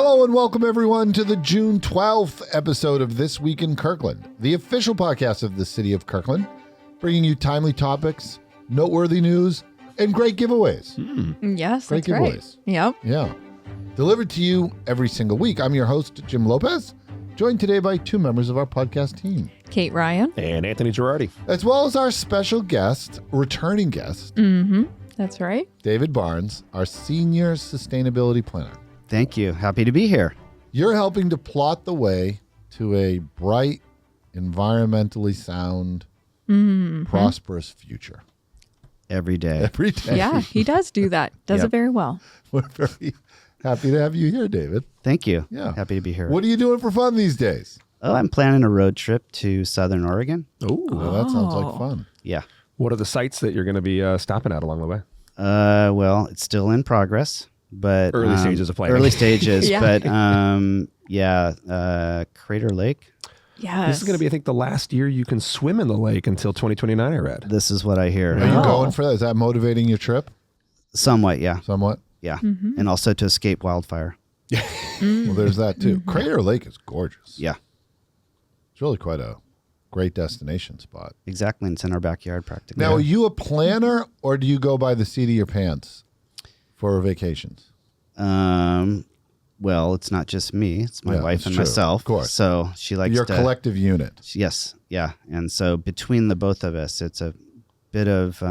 Hello and welcome everyone to the June 12th episode of This Week in Kirkland, the official podcast of the city of Kirkland, bringing you timely topics, noteworthy news, and great giveaways. Yes, Great that's giveaways. right. Yep. Yeah. Delivered to you every single week. I'm your host, Jim Lopez, joined today by two members of our podcast team, Kate Ryan. And Anthony Girardi. as well as our special guest, returning guest, That's right. David Barnes, our senior sustainability planner. Thank you. Happy to be here. You're helping to plot the way to a bright, environmentally sound, prosperous future. Every day. Every day. Yeah, he does do that. Does Yep. it very well. We're very happy to have you here, David. Thank you. Yeah. Happy to be here. What are you doing for fun these days? Oh, I'm planning a road trip to Southern Oregon. Ooh. Well, that sounds like fun. Yeah. What are the sites that you're going to be stopping at along the way? Well, it's still in progress, but Early stages of planning. Early stages, Yeah. but Crater Lake. Yes. This is going to be, I think, the last year you can swim in the lake until 2029, I read. This is what I hear. Are you Oh. going for that? Is that motivating your trip Somewhat, yeah. somewhat? Yeah. And also to escape wildfire. Well, there's that too. Crater Lake is gorgeous. Yeah. It's really quite a great destination spot. Exactly. And it's in our backyard practically. Now, are you a planner or do you go by the seat of your pants for vacations? Well, it's not just me. It's my Yeah, wife that's and true. myself. Of course. So she likes Your to... collective unit. Yes, yeah. And so between the both of us, it's a bit of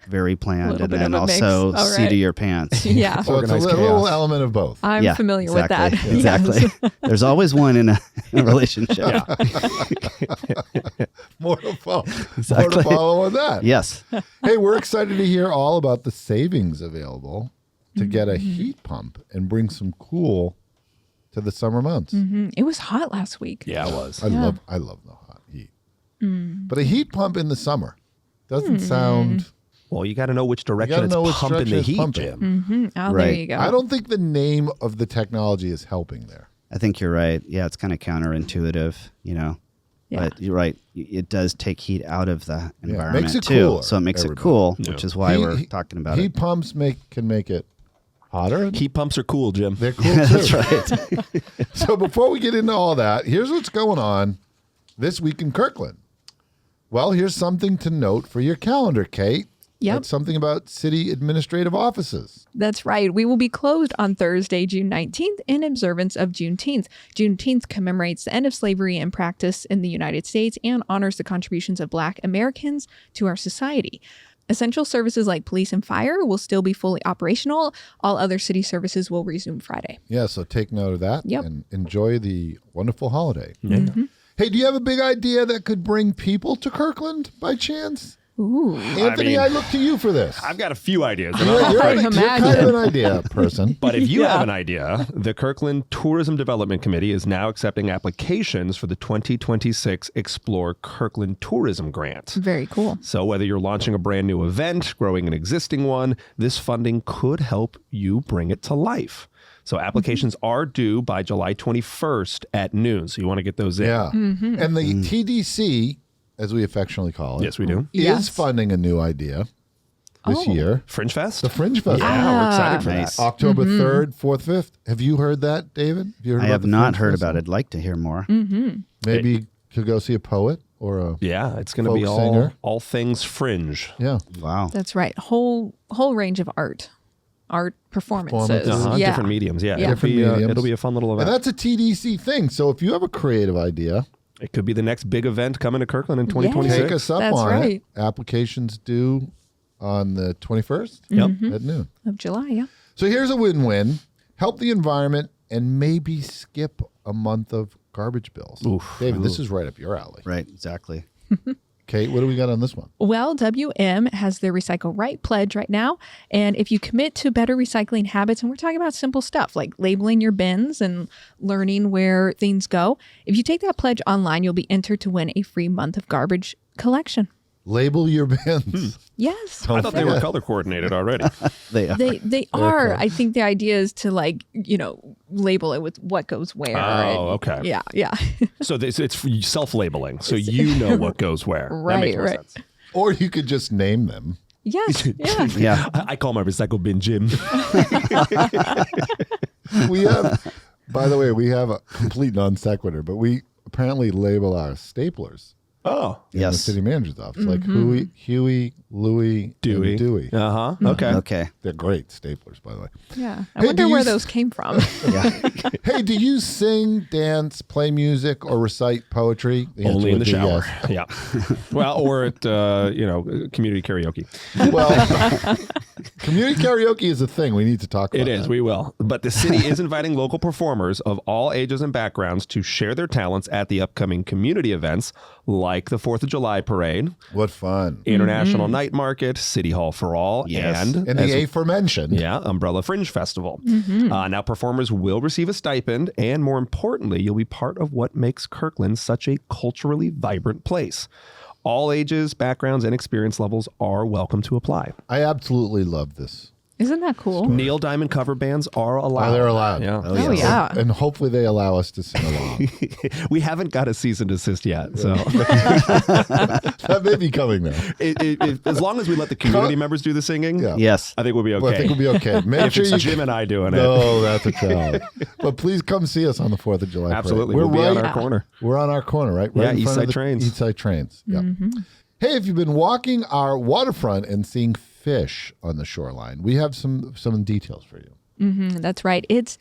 very planned Little and bit then of a mix. also All seat right. of your pants. Yeah. So it's a Organized little chaos. element of both. I'm Yeah, familiar with that. Exactly. Yes. There's always one in a relationship. More to follow. Exactly. More to follow on that. Yes. Hey, we're excited to hear all about the savings available to get a heat pump and bring some cool to the summer months. It was hot last week. Yeah, it was. I love the hot heat. But a heat pump in the summer doesn't sound. Well, you got to know which direction gotta it's know which pumping direction the it's heat, pumping. Jim. Oh, there Right. you go. I don't think the name of the technology is helping there. I think you're right. Yeah, it's kind of counterintuitive, you know. Yeah. But you're right. It does take heat out of the Yeah, environment makes it too. cooler, So it makes everybody. it cool, Yeah. which is why we're talking about heat it. pumps can make it hotter. Heat pumps are cool, Jim. They're cool too. That's right. So before we get into all that, here's what's going on this week in Kirkland. Well, here's something to note for your calendar, Kate. Yep. That's something about city administrative offices. That's right. We will be closed on Thursday, June 19th in observance of Juneteenth. Juneteenth commemorates the end of slavery in practice in the United States and honors the contributions of Black Americans to our society. Essential services like police and fire will still be fully operational. All other city services will resume Friday. Yeah, so take note of that Yep. and enjoy the wonderful holiday. Yeah. Hey, do you have a big idea that could bring people to Kirkland by chance? Ooh. Anthony, I look to you for this. I've got a few ideas. You're I kind imagine. of an idea person. But if you Yeah. have an idea, the Kirkland Tourism Development Committee is now accepting applications for the 2026 Explore Kirkland Tourism Grant. Very cool. So whether you're launching a brand new event, growing an existing one, this funding could help you bring it to life. So applications are due by July 21st at noon. So you want to get those in. Yeah. And the TDC, as we affectionately call it, Yes, we do. is Yes. funding a new idea this Oh. year. Fringe Fest? The Fringe Festival. Yeah, we're excited for Nice. that. October 3rd, 4th, 5th. Have you heard that, David? Have you heard I about have the not Fringe heard Festival? about it. I'd like to hear more. Maybe you could go see a poet or a Yeah, it's going to be Folk singer. all things fringe. yeah. Wow. That's right. Whole range of art performances. Performances. Yeah. Different mediums. Yeah, Yeah. Different mediums. It'll be a fun little And event. that's a TDC thing. So if you have a creative idea, It could be the next big event coming to Kirkland in 2026. take us up That's on right. it. Applications due on the 21st Yep. at noon. Of July, yeah. So here's a win-win. Help the environment and maybe skip a month of garbage bills. Oof. David, this is right up your alley. Right. Exactly. Kate, what do we got on this one? Well, WM has their Recycle Right pledge right now. And if you commit to better recycling habits, and we're talking about simple stuff like labeling your bins and learning where things go, if you take that pledge online, you'll be entered to win a free month of garbage collection. Label your bins. Yes. I thought they were color coordinated already. They are. They are. I think the idea is to label it with what goes where. Oh, okay. Yeah, yeah. So it's self-labeling, so you know what goes where. That makes more Right. sense. Or you could just name them. Yes. Yeah. Yeah. I call my recycle bin Jim. We have By the way, we have a complete non sequitur, but we apparently label our staplers Oh, in the Yes. city manager's office, like Huey, Louie, Dewey. and Dewey. Uh-huh. Okay. Okay. They're great staplers, by the way. Yeah. I Hey, wonder do you where s- those came from. Hey, do you sing, dance, play music, or recite poetry? The answer Only in would the be shower. yes. Yeah. Well, or at community karaoke. Well, community karaoke is a thing. We need to talk about It is. that. We will. But the city is inviting local performers of all ages and backgrounds to share their talents at the upcoming community events like the 4th of July parade, What fun. International Night Market, City Hall for All, Yes. and And the aforementioned. Umbrella Fringe Festival. Now, performers will receive a stipend, and more importantly, you'll be part of what makes Kirkland such a culturally vibrant place. All ages, backgrounds, and experience levels are welcome to apply. I absolutely love this. Isn't that cool? Neil Diamond cover bands are allowed. Oh, they're allowed. Yeah. Oh, yeah. And hopefully they allow us to sing along. We haven't got a cease and desist yet, so That may be coming now. as long as we let the community members do the singing, Yeah. Yes. I think we'll be okay. Well, I think we'll be okay. Make if sure it's you Jim and I doing it. No, that's a challenge. But please come see us on the 4th of July. parade. Absolutely. We're We'll be right, on our corner. We're on our corner, right? Yeah, in East front of Side the Trains. East Side Trains. Yeah. Hey, if you've been walking our waterfront and seeing fish on the shoreline, we have some details for you. That's right. It's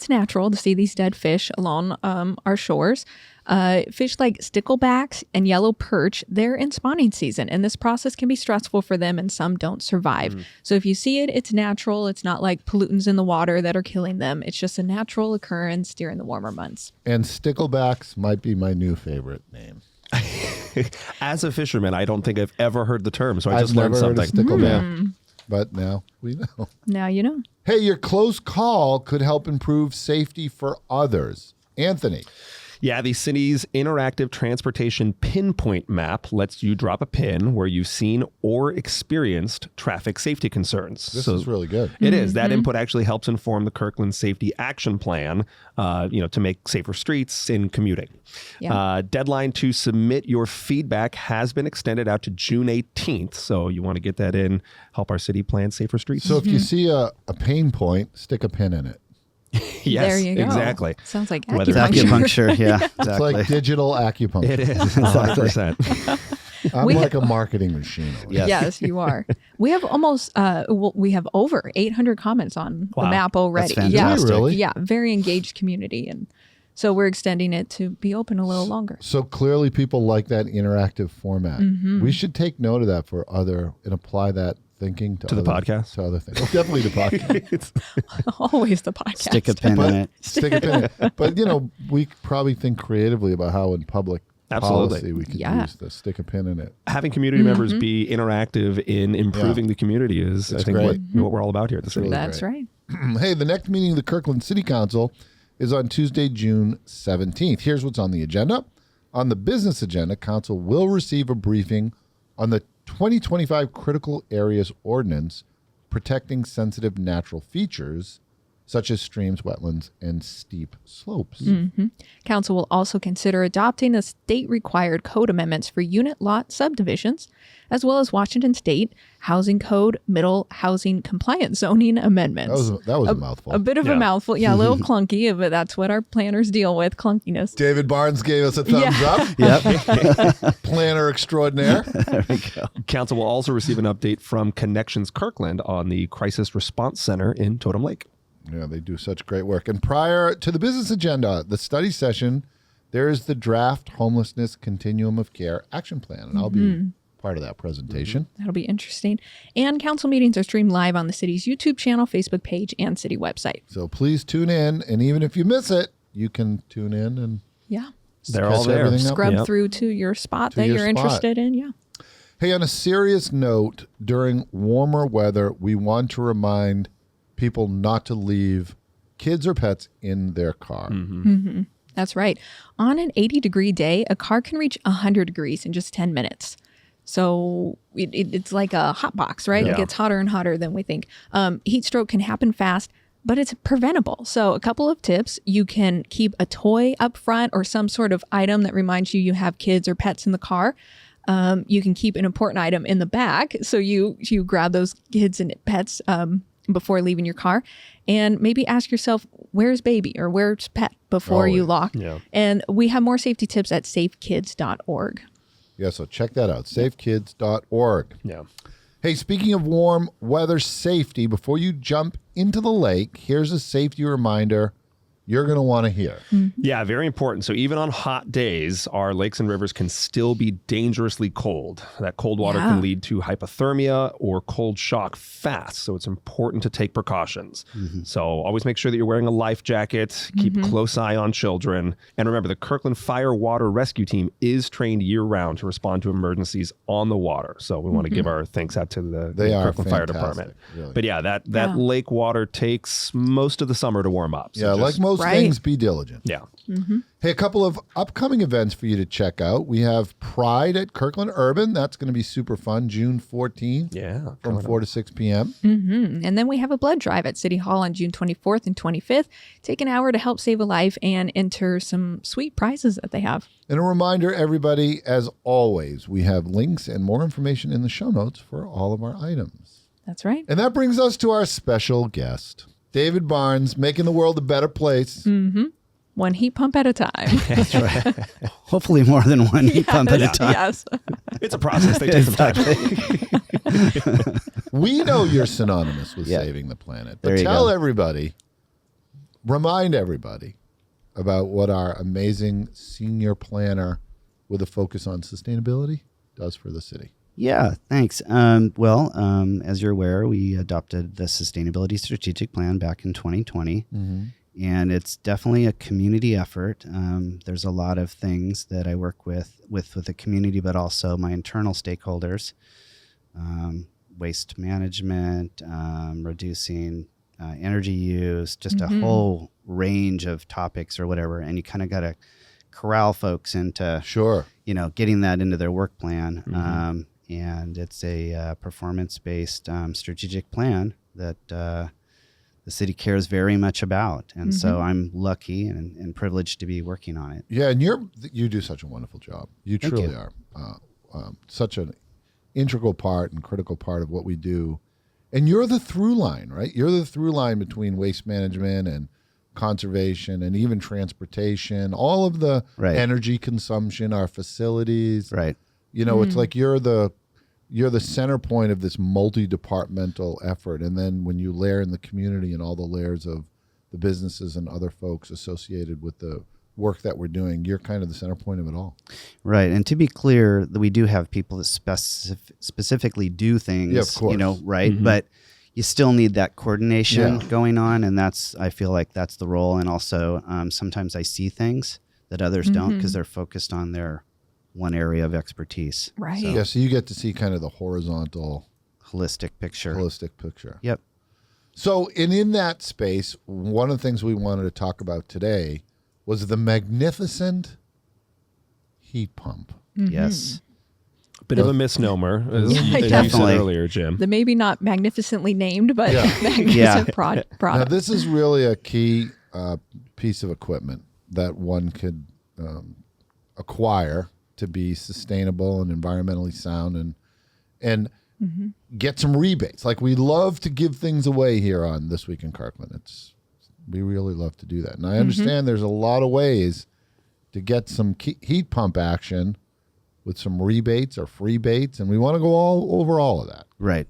natural to see these dead fish along our shores. Fish like sticklebacks and yellow perch, they're in spawning season, and this process can be stressful for them, and some don't survive. So if you see it, it's natural. It's not like pollutants in the water that are killing them. It's just a natural occurrence during the warmer months. And sticklebacks might be my new favorite name. As a fisherman, I don't think I've ever heard the term, so I I've just learned never heard something. of stickleback, but now we know. Now you know. Hey, your close call could help improve safety for others. Anthony. Yeah, the city's interactive transportation pinpoint map lets you drop a pin where you've seen or experienced traffic safety concerns. This is really good. It is. That input actually helps inform the Kirkland Safety Action Plan, to make safer streets in commuting. Yeah. Deadline to submit your feedback has been extended out to June 18th. So you want to get that in, help our city plan safer streets. So if you see a pain point, stick a pin in it. Yes, there you go. exactly. Sounds like Whether- acupuncture. Acupuncture. Yeah. It's Exactly. like digital acupuncture. It is 100%. I'm We- like a marketing machine. Yes. Yes, you are. We have we have over 800 comments on the Wow. map already. That's Yeah, fantastic. Really? Yeah, very engaged community, and so we're extending it to be open a little longer. So clearly people like that interactive format. We should take note of that for and apply that thinking to the podcast? To other things. Definitely the podcast. Always the podcast. Stick a pin in it. Stick a pin in it. But, we probably think creatively about how in public Absolutely. policy we could Yeah. use the stick a pin in it. Having community members be interactive in improving the community is, It's I think, great. what we're all about here at the city. really That's right. Hey, the next meeting of the Kirkland City Council is on Tuesday, June 17th. Here's what's on the agenda. On the business agenda, Council will receive a briefing on the 2025 Critical Areas Ordinance protecting sensitive natural features such as streams, wetlands, and steep slopes. Council will also consider adopting the state-required code amendments for unit lot subdivisions, as well as Washington State Housing Code Middle Housing Compliant Zoning Amendments. That was a mouthful. A bit of Yeah. a mouthful. Yeah, a little clunky, but that's what our planners deal with, clunkiness. David Barnes gave us a thumbs Yeah. up. Yep. Planner extraordinaire. There we go. Council will also receive an update from Connections Kirkland on the Crisis Response Center in Totem Lake. Yeah, they do such great work. And prior to the business agenda, the study session, there is the draft homelessness continuum of care action plan. And I'll be part of that presentation. That'll be interesting. And council meetings are streamed live on the city's YouTube channel, Facebook page, and city website. So please tune in. And even if you miss it, you can tune in and Yeah. They're all catch there. everything up. Scrub Yep. through to your spot To that your you're spot. interested in. Yeah. Hey, on a serious note, during warmer weather, we want to remind people not to leave kids or pets in their car. That's right. On an 80-degree day, a car can reach 100 degrees in just 10 minutes. So it's like a hot box, right? Yeah. It gets hotter and hotter than we think. Heat stroke can happen fast, but it's preventable. So a couple of tips. You can keep a toy up front or some sort of item that reminds you have kids or pets in the car. You can keep an important item in the back. So you grab those kids and pets before leaving your car, and maybe ask yourself, where's baby or where's pet before you lock. Yeah. And we have more safety tips at safekids.org. Yeah, so check that out, safekids.org. Yeah. Hey, speaking of warm weather safety, before you jump into the lake, here's a safety reminder you're going to want to hear. Yeah, very important. So even on hot days, our lakes and rivers can still be dangerously cold. That cold water can lead to hypothermia or cold shock fast. So it's important to take precautions. So always make sure that you're wearing a life jacket, keep a close eye on children. And remember, the Kirkland Fire Water Rescue Team is trained year-round to respond to emergencies on the water. So we want to give our thanks out to the Kirkland Fire Department. Really. But yeah, that lake water takes most of the summer to warm up. So like most things, be diligent. Yeah. Hey, a couple of upcoming events for you to check out. We have Pride at Kirkland Urban. That's going to be super fun, June 14th. Yeah. From 4 to 6 p.m. And then we have a blood drive at City Hall on June 24th and 25th. Take an hour to help save a life and enter some sweet prizes that they have. And a reminder, everybody, as always, we have links and more information in the show notes for all of our items. That's right. And that brings us to our special guest, David Barnes, making the world a better place. One heat pump at a time. That's right. Hopefully more than one heat pump at a time. Yes. It's a process. They take some time. We know you're synonymous with saving the planet. But tell everybody, remind everybody about what our amazing senior planner with a focus on sustainability does for the city. Yeah, thanks. As you're aware, we adopted the Sustainability Strategic Plan back in 2020. And it's definitely a community effort. There's a lot of things that I work with the community, but also my internal stakeholders, waste management, reducing energy use, just a whole range of topics or whatever. And you kind of got to corral folks into, getting that into their work plan. And it's a performance-based strategic plan that the city cares very much about. And so I'm lucky and privileged to be working on it. Yeah, and you do such a wonderful job. You truly are. Such an integral part and critical part of what we do. And you're the through line, right? You're the through line between waste management and conservation and even transportation, all of the energy consumption, our facilities. Right. It's like you're the center point of this multi-departmental effort. And then when you layer in the community and all the layers of the businesses and other folks associated with the work that we're doing, you're kind of the center point of it all. Right. And to be clear, we do have people that specifically do things, of course. But you still need that coordination going on. And I feel like that's the role. And also sometimes I see things that others don't because they're focused on their one area of expertise. Right. So you get to see kind of the horizontal holistic picture. Yep. So in that space, one of the things we wanted to talk about today was the magnificent heat pump. Yes. Bit of a misnomer, as you said earlier, Jim. The maybe not magnificently named, but magnificent product. Now, this is really a key piece of equipment that one could acquire to be sustainable and environmentally sound and get some rebates. Like, we love to give things away here on This Week in Kirkland. We really love to do that. And I understand there's a lot of ways to get some heat pump action with some rebates or free baits, and we want to go over all of that. Right.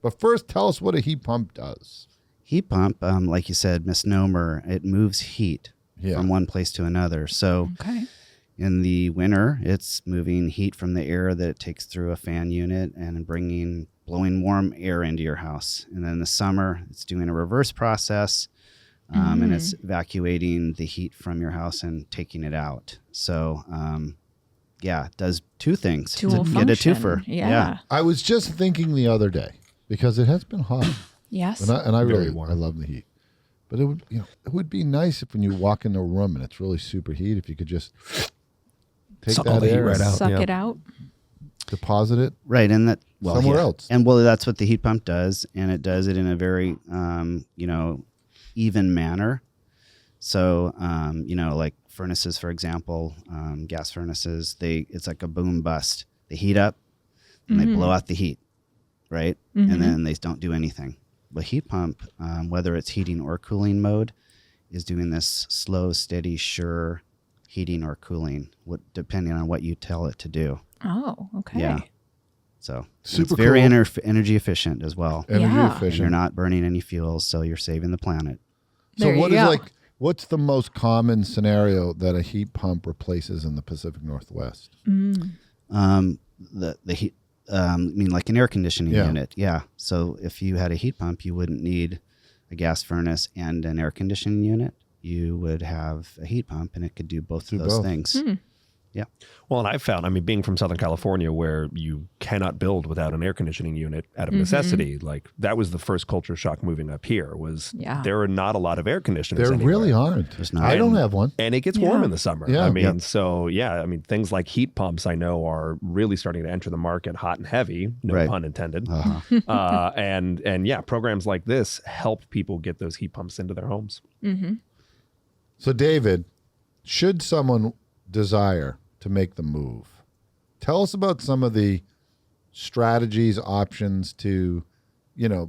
But first, tell us what a heat pump does. Heat pump, like you said, misnomer, it moves heat from one place to another. So in the winter, it's moving heat from the air that it takes through a fan unit and blowing warm air into your house. And then in the summer, it's doing a reverse process, and it's evacuating the heat from your house and taking it out. So, it does two things. Dual Get function. a twofer. Yeah. I was just thinking the other day, because it has been hot. Yes. And I really I love the heat. But it would be nice if when you walk in a room and it's really super heat, if you could just take Suck that all the heat air right out. Suck it out. deposit it Right. And that somewhere else. And that's what the heat pump does. And it does it in a very, even manner. So, like furnaces, for example, gas furnaces, it's like a boom bust. They heat up and they blow out the heat. Right. And then they don't do anything. a heat pump, whether it's heating or cooling mode, is doing this slow, steady, sure heating or cooling, depending on what you tell it to do. Oh, okay. Yeah. So Super it's very cool. energy efficient as well. Energy Yeah. And efficient. you're not burning any fuels, so you're saving the planet. So There what you is go. like? What's the most common scenario that a heat pump replaces in the Pacific Northwest? The heat, I mean, like an air conditioning Yeah. unit. Yeah. So if you had a heat pump, you wouldn't need a gas furnace and an air conditioning unit. You would have a heat pump, and it could do both Do of those both. things. Yeah. Well, and I've found, I mean, being from Southern California, where you cannot build without an air conditioning unit out of necessity, like that was the first culture shock moving up here. Was Yeah. there are not a lot of air conditioners. There anywhere. really aren't. There's not. I don't have one. And it gets warm Yeah. in the summer. Yeah. I mean, Yep. so yeah, I mean, things like heat pumps I know are really starting to enter the market hot and heavy, no Right. pun intended. Uh-huh. And yeah, programs like this help people get those heat pumps into their homes. So, David, should someone desire to make the move, tell us about some of the strategies, options to,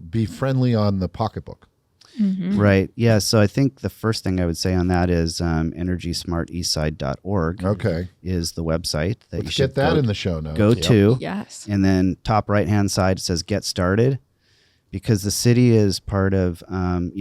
be friendly on the pocketbook. Right. Yeah. So I think the first thing I would say on that is energysmarteastside.org Okay. is the website that you Let's should get that go, in the show notes. go Yep. to. Yes. And then top right-hand side, it says Get Started, because the city is part of, an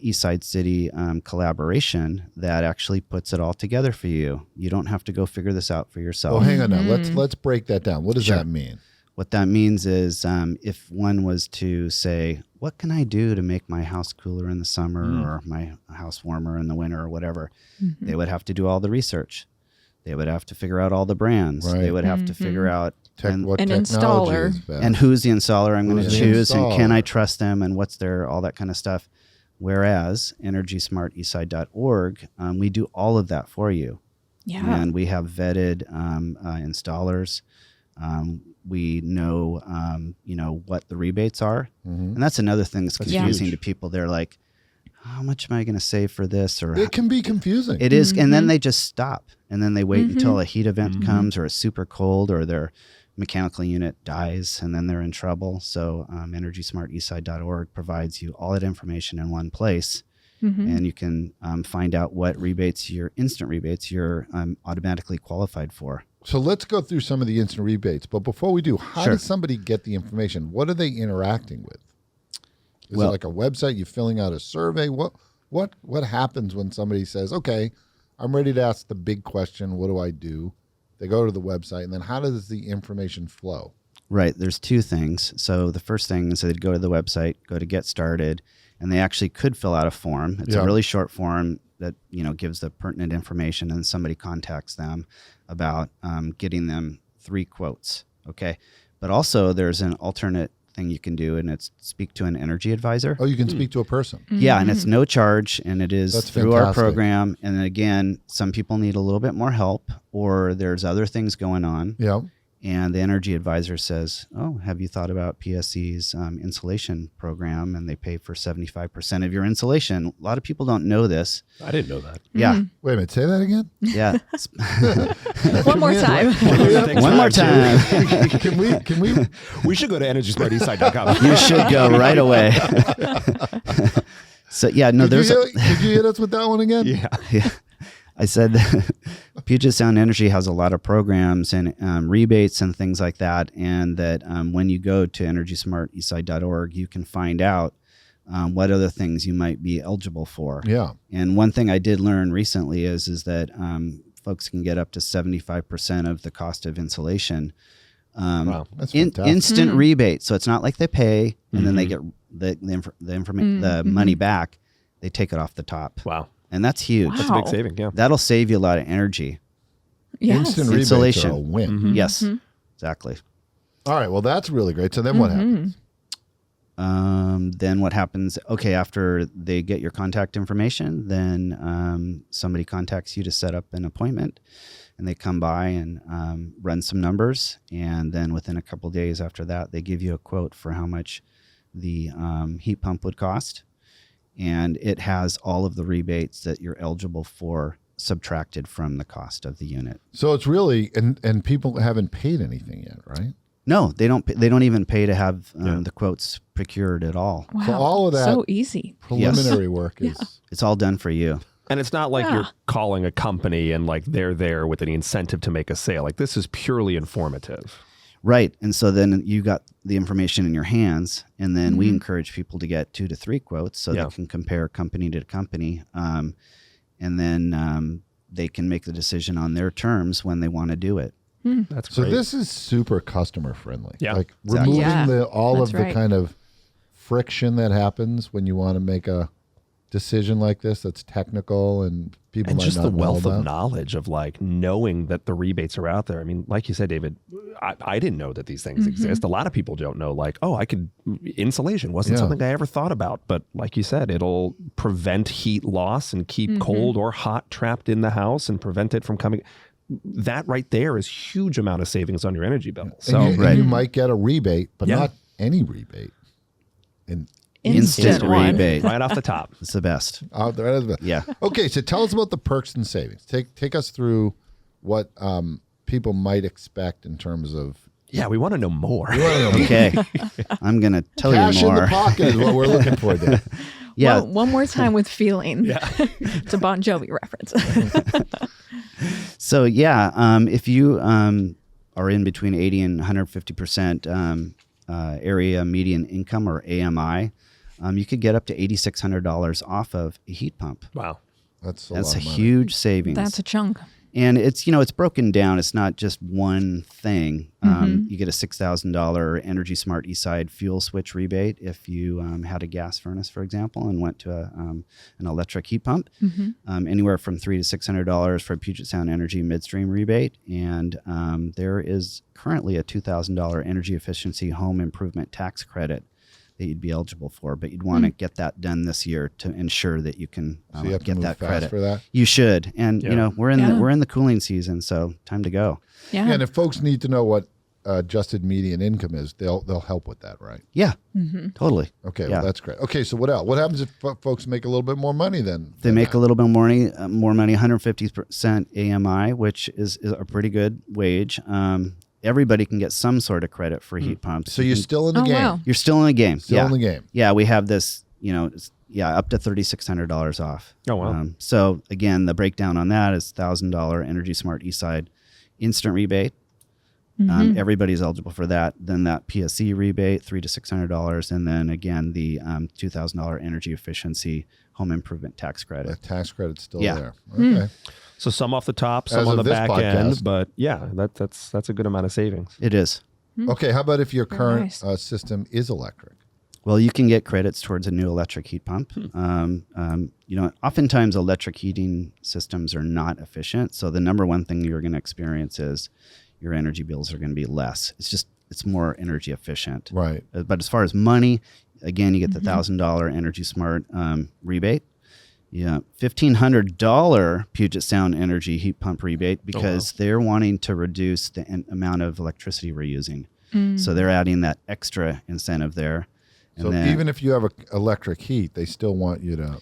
Eastside City collaboration that actually puts it all together for you. You don't have to go figure this out for yourself. Oh, hang on now. Let's break that down. What does Sure. that mean? What that means is if one was to say, what can I do to make my house cooler in the summer or my house warmer in the winter or whatever, they would have to do all the research. They would have to figure out all the brands. Right. They would have to figure out What An technology installer. is best. and who's the installer I'm going Who's to the choose and can I installer? trust them and what's their, all that kind of stuff. Whereas energysmarteastside.org, we do all of that for you. Yeah. And we have vetted installers. We know, what the rebates are. And that's another thing that's confusing huge. to people. They're like, how much am I going to save for this? Or It can be confusing. it is. And then they just stop. And then they wait until a heat event comes or it's super cold or their mechanical unit dies and then they're in trouble. So energysmarteastside.org provides you all that information in one place. And you can find out what rebates, your instant rebates, you're automatically qualified for. So let's go through some of the instant rebates. But before we do, how Sure. does somebody get the information? What are they interacting with? Is Well- it like a website? You filling out a survey? What happens when somebody says, "Okay, I'm ready to ask the big question. What do I do?" They go to the website, and then how does the information flow? Right. There's two things. So the first thing is they'd go to the website, go to Get Started, and they actually could fill out a form. It's Yeah. a really short form that gives the pertinent information, and somebody contacts them about getting them 3 quotes. Okay. But also there's an alternate thing you can do, and it's speak to an energy advisor. Oh, you can speak to a person. Yeah, and it's no charge, and it is That's through our fantastic. program. And then again, some people need a little bit more help, or there's other things going on. Yeah. And the energy advisor says, "Oh, have you thought about PSC's insulation program?" And they pay for 75% of your insulation. A lot of people don't know this. I didn't know that. Yeah, Wait a minute. Say that again. yeah. One more time. One more time. Can we? We should go to energysmarteastside.com. You should go right away. So yeah, no, Could there's. you hit us with that one again? Yeah. Yeah. I said that Puget Sound Energy has a lot of programs and rebates and things like that. And that when you go to energysmarteastside.org, you can find out what other things you might be eligible for. Yeah. And one thing I did learn recently is that folks can get up to 75% of the cost of insulation. Wow. That's fantastic. Instant rebate. So it's not like they pay and then they get the money back. They take it off the top. Wow. And that's huge. That's a big saving. Yeah. That'll save you a lot of energy. Yes. Instant rebates Insulation. are a win. Yes, exactly. All right. Well, that's really great. So then what happens? Then what happens? Okay, after they get your contact information, then somebody contacts you to set up an appointment, and they come by and run some numbers, and then within a couple days after that, they give you a quote for how much the heat pump would cost, and it has all of the rebates that you're eligible for subtracted from the cost of the unit. So it's really and people haven't paid anything yet, right? No, they don't. They don't even pay to have the quotes procured at all. Wow. So all of that so easy. preliminary work is It's all done for you. And it's not like you're calling a company and like they're there with any incentive to make a sale. Like this is purely informative. Right. And so then you got the information in your hands, and then we encourage people to get 2 to 3 quotes so they can compare company to company. And then they can make the decision on their terms when they want to do it. That's so great. this is super customer friendly. Yeah. Like Exactly. removing all of That's the right. kind of friction that happens when you want to make a decision like this that's technical and people and might just not the know wealth about. of knowledge of like knowing that the rebates are out there. I mean, like you said, David, I didn't know that these things exist. A lot of people don't know, like, oh, insulation wasn't something I ever thought about. But like you said, it'll prevent heat loss and keep cold or hot trapped in the house and prevent it from coming. That right there is huge amount of savings on your energy bill. So and you might get a rebate, but Yeah. not any rebate. And Instant one. rebate. right off the top. It's the best. out there. Yeah. Okay, so tell us about the perks and savings. Take us through what people might expect in terms of Yeah, we want to know more. Okay. I'm going to tell cash you in the more. pocket is what we're looking for there. Yeah. Well, one more time with feeling. It's a Bon Jovi reference. So if you are in between 80 and 150% area median income, or AMI, you could get up to $8,600 off of a heat pump. Wow. That's a That's lot a of money. huge savings. That's a chunk. And it's broken down. It's not just one thing. You get a $6,000 Energy Smart Eastside fuel switch rebate if you had a gas furnace, for example, and went to an electric heat pump. Anywhere from $300 to $600 for a Puget Sound Energy midstream rebate. And there is currently a $2,000 energy efficiency home improvement tax credit that you'd be eligible for, but you'd want to get that done this year to ensure that you can So you have to get move that fast credit for that. You should, and we're in Yeah. we're in the cooling season, so time to go. Yeah. And if folks need to know what adjusted median income is, they'll help with that, right? Yeah, totally. Okay, Yeah. well that's great. Okay, so what else? What happens if folks make a little bit more money then? They make a little bit more money, 150% AMI, which is a pretty good wage. Everybody can get some sort of credit for heat pumps. So you're still in the Oh, game. wow. You're still in the game. Still in the game. Yeah, we have this, up to $3,600 off. Oh, wow. So again, the breakdown on that is $1,000 Energy Smart Eastside instant rebate. Everybody's eligible for that. Then that PSE rebate, $300 to $600, and then again the $2,000 energy efficiency home improvement tax The credit. tax credit's still Yeah. there. Okay. So some off the top, As some on of the this back podcast. end, but yeah, that's a good amount of savings. It is. Okay, how about if your Very current nice. system is electric? Well, you can get credits towards a new electric heat pump. Oftentimes electric heating systems are not efficient. So the number one thing you're going to experience is your energy bills are going to be less. It's more energy efficient. Right. But as far as money, again, you get the $1,000 Energy Smart rebate. Yeah, $1,500 Puget Sound Energy heat pump rebate because they're wanting to reduce the amount of electricity we're using. So they're adding that extra incentive there. And So then even if you have electric heat, they still want you to.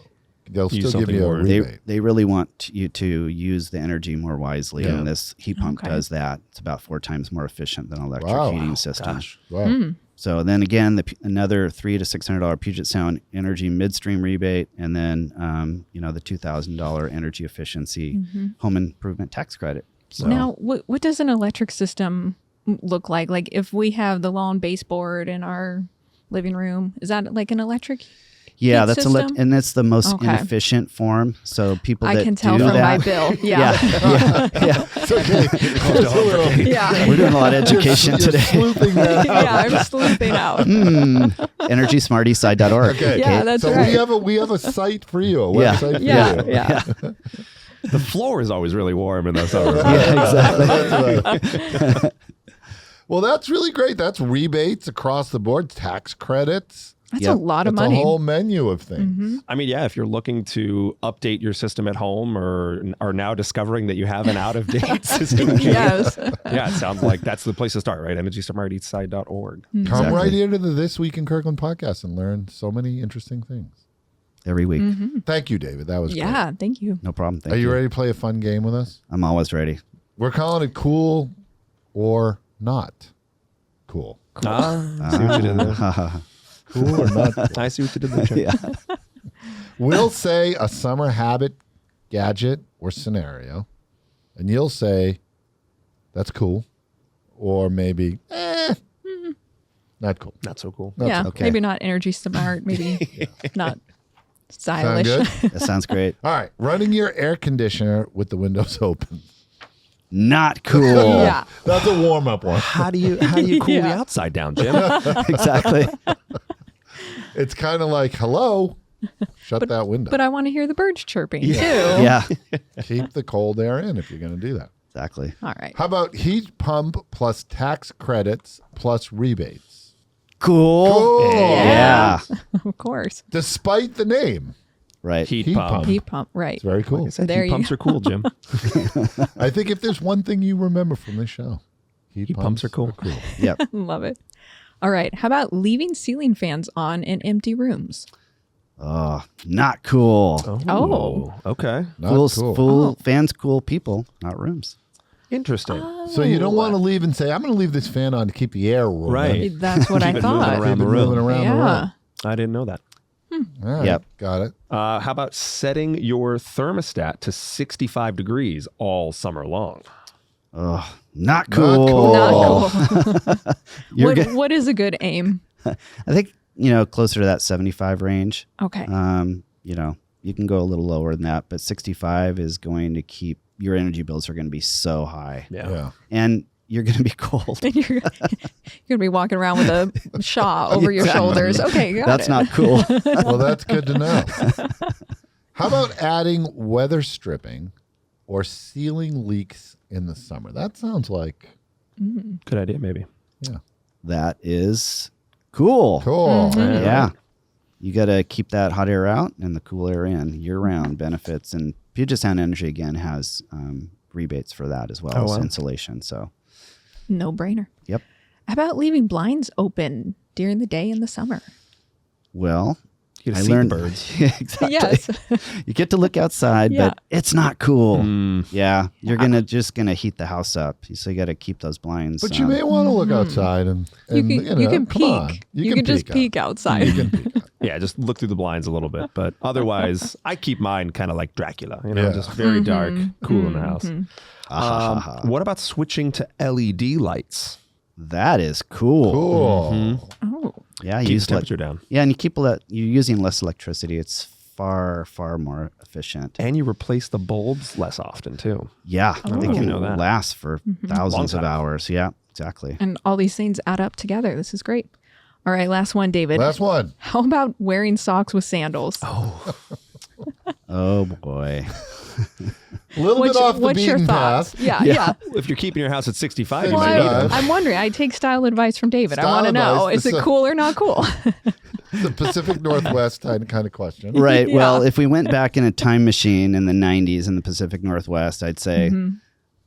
They'll Use still give something you a more. rebate. they really want you to use the energy more wisely, Yeah. and this heat pump Okay. does that. It's about 4 times more efficient than an electric Wow. heating Wow, system. Wow. So then again, another $300 to $600 Puget Sound Energy midstream rebate, and then the $2,000 energy efficiency home improvement tax credit. So Now, what does an electric system look like? Like if we have the lawn baseboard in our living room, is that like an electric? yeah, heat that's system? and it's the most Okay. inefficient form. So people that I can tell do from that, my bill. Yeah. yeah. It's okay. Just a little- Yeah. We're doing a lot of education you're today. Slooping that. Yeah, I'm sleuthing out. EnergySmartEastside.org. Okay. Yeah, that's so right. we have a site for you, a Yeah. website for Yeah, you. yeah. The floor is always really warm in the summer. Yeah, exactly. Well, that's really great. That's rebates across the board, tax credits. That's Yep. a lot of That's money. a whole menu of things. I mean, yeah, if you're looking to update your system at home or are now discovering that you have an out-of-date system, Yes. yeah, it sounds like that's the place to start, right? EnergySmartEastside.org. Come Exactly. right into the This Week in Kirkland podcast and learn so many interesting things. Every week. Thank you, David. That was Yeah, thank you. No problem. great. Thank Are you ready to play a fun game with us? I'm always ready. We're calling it Cool or Not cool? I see what you did there. Cool or not cool? I see what you did there, Jim. Yeah. We'll say a summer habit, gadget, or scenario, and you'll say that's cool, or maybe not cool. Not so cool. Not yeah, so- okay. maybe not energy smart, maybe not Sound stylish. good? That sounds great. All right, running your air conditioner with the windows open. Not cool. Yeah. That's a warm up one. How do you cool Yeah. the outside down, Jim? Exactly. It's kind of like, hello, shut that window. But I want to hear the birds chirping too. Yeah. Keep the cold air in if you're going to do that. Exactly. All right. How about heat pump plus tax credits plus rebates? Cool. Cool. Yeah. Of course. Despite the name. Right. Heat Heat pump. pump. Heat pump. Right. It's very cool. I said There heat you pumps are cool, Jim. I think if there's one thing you remember from this show, heat pumps are cool. Yep. Love it. All right. How about leaving ceiling fans on in empty rooms? Oh, not cool. Oh. Okay. Not Cool, cool. fans, cool people, not rooms. Interesting. So you don't want to leave and say, I'm going to leave this fan on to keep the air warm. Right. That's what I Keep it moving thought. around Keep the it room. moving around the room. Yeah. I didn't know that. All right, Yep. got it. How about setting your thermostat to 65 degrees all summer long? Oh, not cool. cool. Not cool. You're what, good. what is a good aim? I think, closer to that 75 range. Okay. You can go a little lower than that, but 65 is going to keep your energy bills are going to be so high. Yeah. And you're going to be cold. And you're going to be walking around with a shawl over your Exactly. shoulders. Okay, got That's it. not cool. Well, that's good to know. How about adding weather stripping or sealing leaks in the summer? That sounds like, Good idea, maybe. yeah. That is cool. Cool. Yeah. You got to keep that hot air out and the cool air in year round benefits. And Puget Sound Energy, again, has rebates for that as well Oh, as wow. insulation. So, No brainer. yep. How about leaving blinds open during the day in the summer? Well, You get I to see learned the birds. exactly. Yes. You get to look outside, Yeah. but it's not cool. Mm. Yeah, you're just gonna heat the house up. So you got to keep those blinds. But you may want to look outside and You can come on. peek. You can just peek outside. You can peek out. Yeah, just look through the blinds a little bit. But otherwise, I keep mine kind of like Dracula, Yeah. just very dark, cool in the house. What about switching to LED lights? That is cool. Cool. Oh. Yeah, Keep use the temperature down. Yeah, and you're using less electricity. It's far more efficient. And you replace the bulbs less often, too. Yeah, don't know they if you can know that. last for thousands Long of time. hours. Yeah, exactly. And all these things add up together. This is great. All right, last one, David. Last one. How about wearing socks with sandals? Oh boy. A little bit off the what's your beaten thoughts? path. Yeah. If you're keeping your house at 65, you Well, might need them. I'm wondering. I take style advice from David. I Style want to know: advice, is it cool or not cool? The Pacific Northwest kind of question. Right. Yeah. Well, if we went back in a time machine in the 90s in the Pacific Northwest, I'd say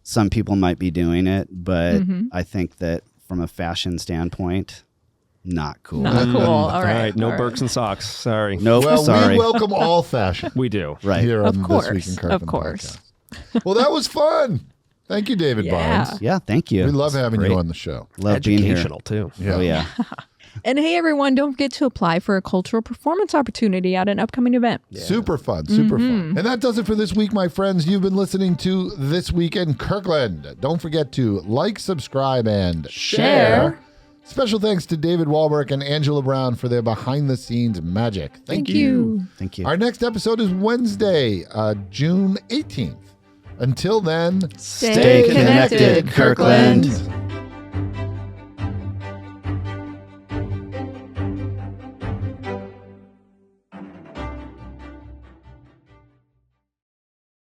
some people might be doing it, but I think that from a fashion standpoint, not cool. Not cool. All right. No all Birks and socks. Sorry. Nope. Well, sorry. we welcome all fashion We do. Right. here Of on course, This Week in Kirkland of course. podcast. Well, that was fun. Thank you, David Yeah. Barnes. Yeah. Thank you. We love It's having great. you on the show. Love being here. Educational, too. Oh yeah. And hey, everyone, don't forget to apply for a cultural performance opportunity at an upcoming event. Super fun, super fun. And that does it for this week, my friends. You've been listening to This Week in Kirkland. Don't forget to like, subscribe, and share. Special thanks to David Wahlberg and Angela Brown for their behind-the-scenes magic. Thank you. Thank you. Our next episode is Wednesday, June 18th. Until then, Stay connected, Kirkland.